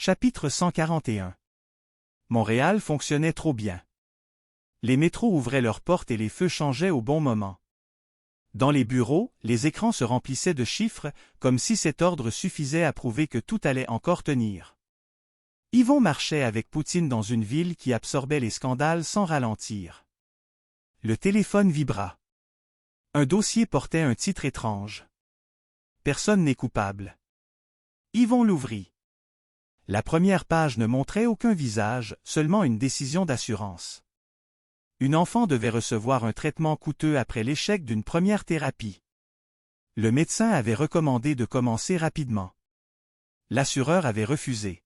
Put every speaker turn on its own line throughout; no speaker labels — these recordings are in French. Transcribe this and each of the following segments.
Chapitre 141. Montréal fonctionnait trop bien. Les métros ouvraient leurs portes et les feux changeaient au bon moment. Dans les bureaux, les écrans se remplissaient de chiffres, comme si cet ordre suffisait à prouver que tout allait encore tenir. Yvon marchait avec Poutine dans une ville qui absorbait les scandales sans ralentir. Le téléphone vibra. Un dossier portait un titre étrange. Personne n'est coupable. Yvon l'ouvrit. La première page ne montrait aucun visage, seulement une décision d'assurance. Une enfant devait recevoir un traitement coûteux après l'échec d'une première thérapie. Le médecin avait recommandé de commencer rapidement. L'assureur avait refusé.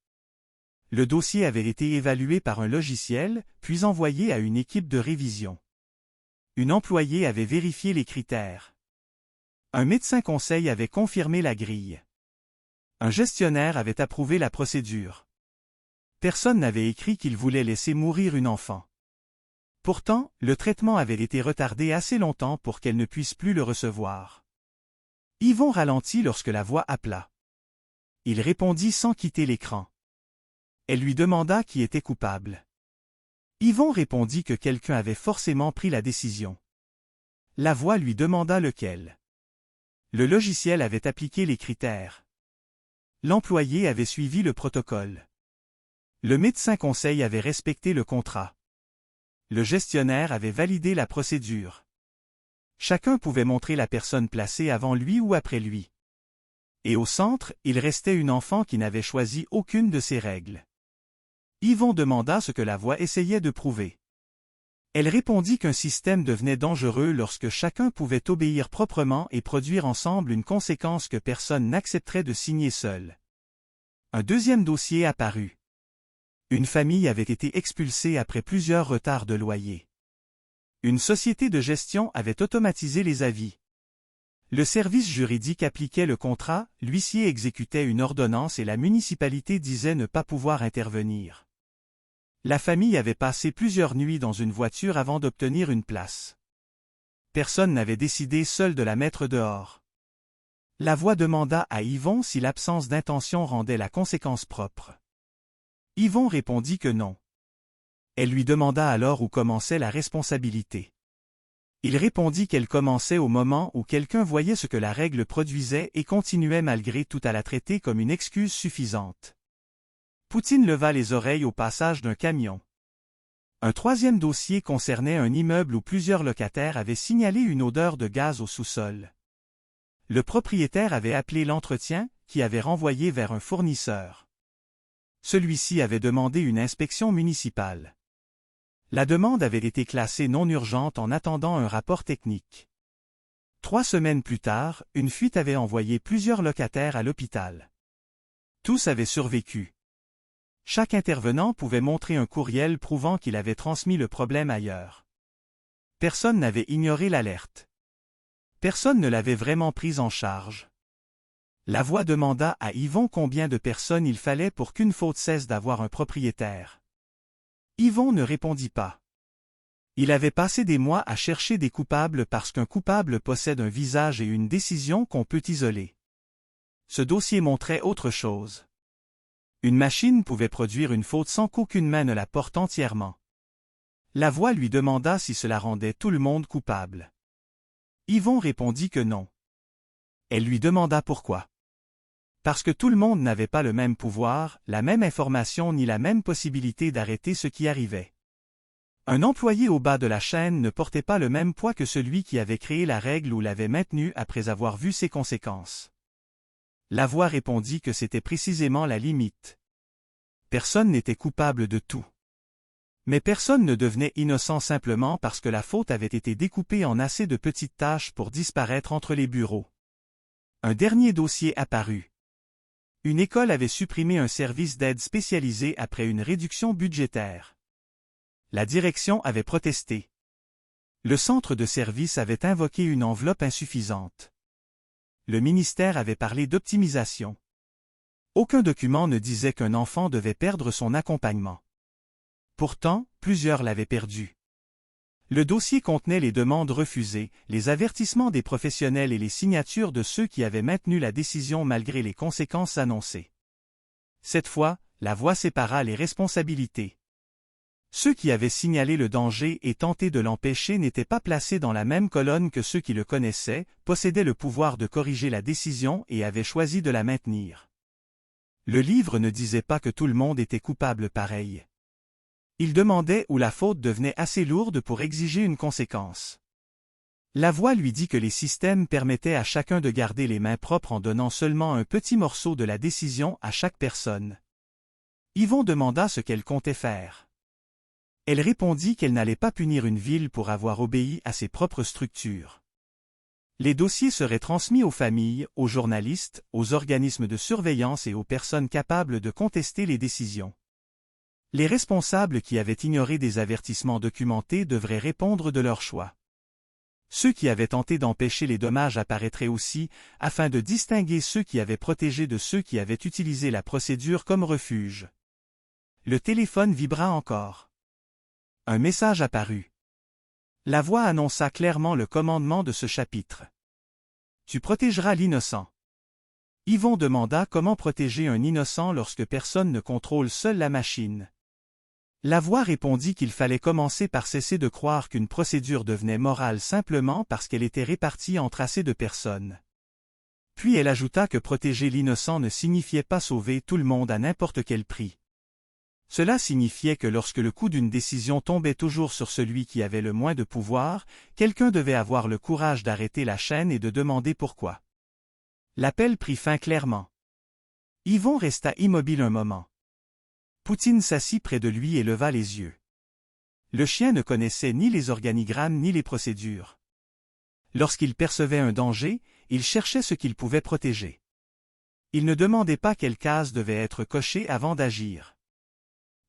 Le dossier avait été évalué par un logiciel, puis envoyé à une équipe de révision. Une employée avait vérifié les critères. Un médecin conseil avait confirmé la grille. Un gestionnaire avait approuvé la procédure. Personne n'avait écrit qu'il voulait laisser mourir une enfant. Pourtant, le traitement avait été retardé assez longtemps pour qu'elle ne puisse plus le recevoir. Yvon ralentit lorsque la voix appela. Il répondit sans quitter l'écran. Elle lui demanda qui était coupable. Yvon répondit que quelqu'un avait forcément pris la décision. La voix lui demanda lequel. Le logiciel avait appliqué les critères. L'employé avait suivi le protocole. Le médecin conseil avait respecté le contrat. Le gestionnaire avait validé la procédure. Chacun pouvait montrer la personne placée avant lui ou après lui. Et au centre, il restait une enfant qui n'avait choisi aucune de ces règles. Yvon demanda ce que la voix essayait de prouver. Elle répondit qu'un système devenait dangereux lorsque chacun pouvait obéir proprement et produire ensemble une conséquence que personne n'accepterait de signer seul. Un deuxième dossier apparut. Une famille avait été expulsée après plusieurs retards de loyer. Une société de gestion avait automatisé les avis. Le service juridique appliquait le contrat, l'huissier exécutait une ordonnance et la municipalité disait ne pas pouvoir intervenir. La famille avait passé plusieurs nuits dans une voiture avant d'obtenir une place. Personne n'avait décidé seul de la mettre dehors. La voix demanda à Yvon si l'absence d'intention rendait la conséquence propre. Yvon répondit que non. Elle lui demanda alors où commençait la responsabilité. Il répondit qu'elle commençait au moment où quelqu'un voyait ce que la règle produisait et continuait malgré tout à la traiter comme une excuse suffisante. Poutine leva les oreilles au passage d'un camion. Un troisième dossier concernait un immeuble où plusieurs locataires avaient signalé une odeur de gaz au sous-sol. Le propriétaire avait appelé l'entretien, qui avait renvoyé vers un fournisseur. Celui-ci avait demandé une inspection municipale. La demande avait été classée non urgente en attendant un rapport technique. 3 semaines plus tard, une fuite avait envoyé plusieurs locataires à l'hôpital. Tous avaient survécu. Chaque intervenant pouvait montrer un courriel prouvant qu'il avait transmis le problème ailleurs. Personne n'avait ignoré l'alerte. Personne ne l'avait vraiment prise en charge. La voix demanda à Yvon combien de personnes il fallait pour qu'une faute cesse d'avoir un propriétaire. Yvon ne répondit pas. Il avait passé des mois à chercher des coupables parce qu'un coupable possède un visage et une décision qu'on peut isoler. Ce dossier montrait autre chose. Une machine pouvait produire une faute sans qu'aucune main ne la porte entièrement. La voix lui demanda si cela rendait tout le monde coupable. Yvon répondit que non. Elle lui demanda pourquoi. Parce que tout le monde n'avait pas le même pouvoir, la même information ni la même possibilité d'arrêter ce qui arrivait. Un employé au bas de la chaîne ne portait pas le même poids que celui qui avait créé la règle ou l'avait maintenue après avoir vu ses conséquences. La voix répondit que c'était précisément la limite. Personne n'était coupable de tout. Mais personne ne devenait innocent simplement parce que la faute avait été découpée en assez de petites tâches pour disparaître entre les bureaux. Un dernier dossier apparut. Une école avait supprimé un service d'aide spécialisé après une réduction budgétaire. La direction avait protesté. Le centre de service avait invoqué une enveloppe insuffisante. Le ministère avait parlé d'optimisation. Aucun document ne disait qu'un enfant devait perdre son accompagnement. Pourtant, plusieurs l'avaient perdu. Le dossier contenait les demandes refusées, les avertissements des professionnels et les signatures de ceux qui avaient maintenu la décision malgré les conséquences annoncées. Cette fois, la voix sépara les responsabilités. Ceux qui avaient signalé le danger et tenté de l'empêcher n'étaient pas placés dans la même colonne que ceux qui le connaissaient, possédaient le pouvoir de corriger la décision et avaient choisi de la maintenir. Le livre ne disait pas que tout le monde était coupable pareil. Il demandait où la faute devenait assez lourde pour exiger une conséquence. La voix lui dit que les systèmes permettaient à chacun de garder les mains propres en donnant seulement un petit morceau de la décision à chaque personne. Yvon demanda ce qu'elle comptait faire. Elle répondit qu'elle n'allait pas punir une ville pour avoir obéi à ses propres structures. Les dossiers seraient transmis aux familles, aux journalistes, aux organismes de surveillance et aux personnes capables de contester les décisions. Les responsables qui avaient ignoré des avertissements documentés devraient répondre de leur choix. Ceux qui avaient tenté d'empêcher les dommages apparaîtraient aussi, afin de distinguer ceux qui avaient protégé de ceux qui avaient utilisé la procédure comme refuge. Le téléphone vibra encore. Un message apparut. La voix annonça clairement le commandement de ce chapitre. Tu protégeras l'innocent. Yvon demanda comment protéger un innocent lorsque personne ne contrôle seule la machine. La voix répondit qu'il fallait commencer par cesser de croire qu'une procédure devenait morale simplement parce qu'elle était répartie entre assez de personnes. Puis elle ajouta que protéger l'innocent ne signifiait pas sauver tout le monde à n'importe quel prix. Cela signifiait que lorsque le coup d'une décision tombait toujours sur celui qui avait le moins de pouvoir, quelqu'un devait avoir le courage d'arrêter la chaîne et de demander pourquoi. L'appel prit fin clairement. Yvon resta immobile un moment. Poutine s'assit près de lui et leva les yeux. Le chien ne connaissait ni les organigrammes ni les procédures. Lorsqu'il percevait un danger, il cherchait ce qu'il pouvait protéger. Il ne demandait pas quelle case devait être cochée avant d'agir.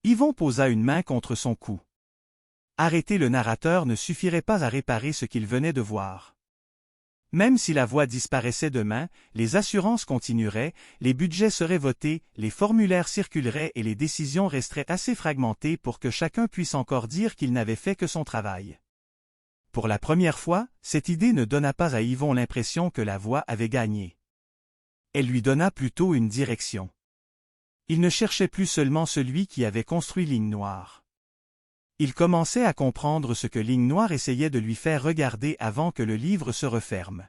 Yvon posa une main contre son cou. Arrêter le narrateur ne suffirait pas à réparer ce qu'il venait de voir. Même si la voix disparaissait demain, les assurances continueraient, les budgets seraient votés, les formulaires circuleraient et les décisions resteraient assez fragmentées pour que chacun puisse encore dire qu'il n'avait fait que son travail. Pour la première fois, cette idée ne donna pas à Yvon l'impression que la voix avait gagné. Elle lui donna plutôt une direction. Il ne cherchait plus seulement celui qui avait construit Ligne Noire. Il commençait à comprendre ce que Ligne Noire essayait de lui faire regarder avant que le livre se referme.